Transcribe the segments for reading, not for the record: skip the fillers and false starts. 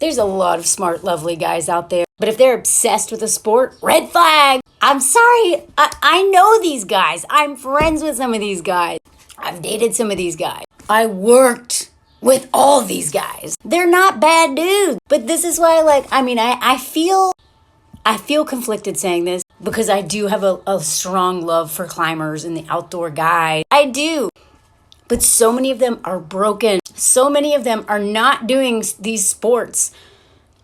There's a lot of smart, lovely guys out there. But if they're obsessed with a sport, red flag. I'm sorry. I know these guys. I'm friends with some of these guys. I've dated some of these guys. I worked with all these guys. They're not bad dudes. But this is why, I feel conflicted saying this because I do have a strong love for climbers and the outdoor guy. I do. But so many of them are broken. So many of them are not doing these sports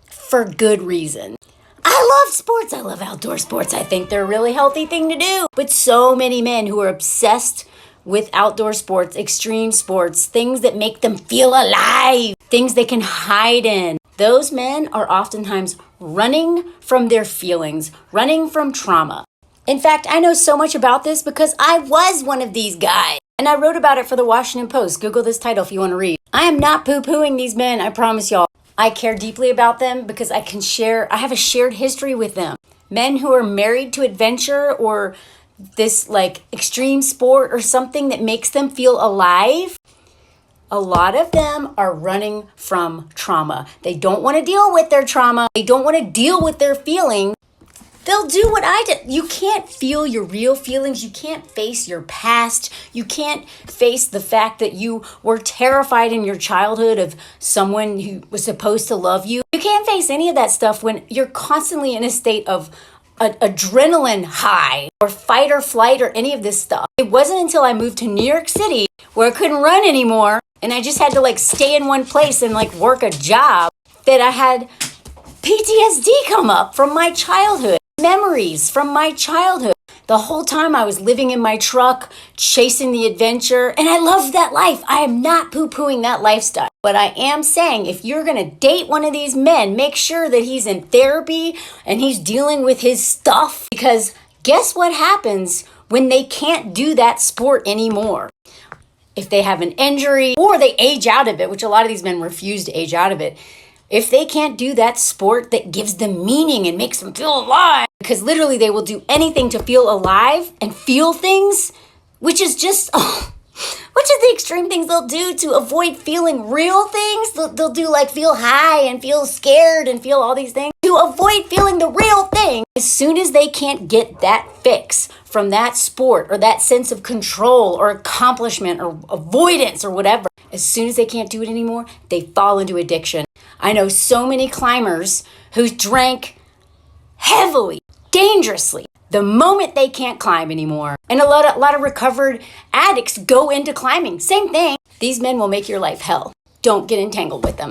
for good reason. I love sports. I love outdoor sports. I think they're a really healthy thing to do. But so many men who are obsessed with outdoor sports, extreme sports, things that make them feel alive, things they can hide in. Those men are oftentimes running from their feelings, running from trauma. In fact, I know so much about this because I was one of these guys. And I wrote about it for the Washington Post. Google this title if you want to read. I am not poo-pooing these men, I promise y'all. I care deeply about them because I have a shared history with them. Men who are married to adventure or this extreme sport or something that makes them feel alive. A lot of them are running from trauma. They don't want to deal with their trauma. They don't want to deal with their feelings. They'll do what I did. You can't feel your real feelings. You can't face your past. You can't face the fact that you were terrified in your childhood of someone who was supposed to love you. You can't face any of that stuff when you're constantly in a state of adrenaline high or fight or flight or any of this stuff. It wasn't until I moved to New York City where I couldn't run anymore and I just had to stay in one place and work a job that I had PTSD come up from my childhood. Memories from my childhood. The whole time I was living in my truck, chasing the adventure, and I loved that life. I am not poo-pooing that lifestyle. But I am saying if you're going to date one of these men, make sure that he's in therapy and he's dealing with his stuff. Because guess what happens when they can't do that sport anymore? If they have an injury or they age out of it, which a lot of these men refuse to age out of it, if they can't do that sport that gives them meaning and makes them feel alive, because literally they will do anything to feel alive and feel things, which is the extreme things they'll do to avoid feeling real things. They'll do feel high and feel scared and feel all these things to avoid feeling the real thing. As soon as they can't get that fix from that sport or that sense of control or accomplishment or avoidance or whatever, as soon as they can't do it anymore, they fall into addiction. I know so many climbers who drank heavily, dangerously, the moment they can't climb anymore. And a lot of recovered addicts go into climbing. Same thing. These men will make your life hell. Don't get entangled with them.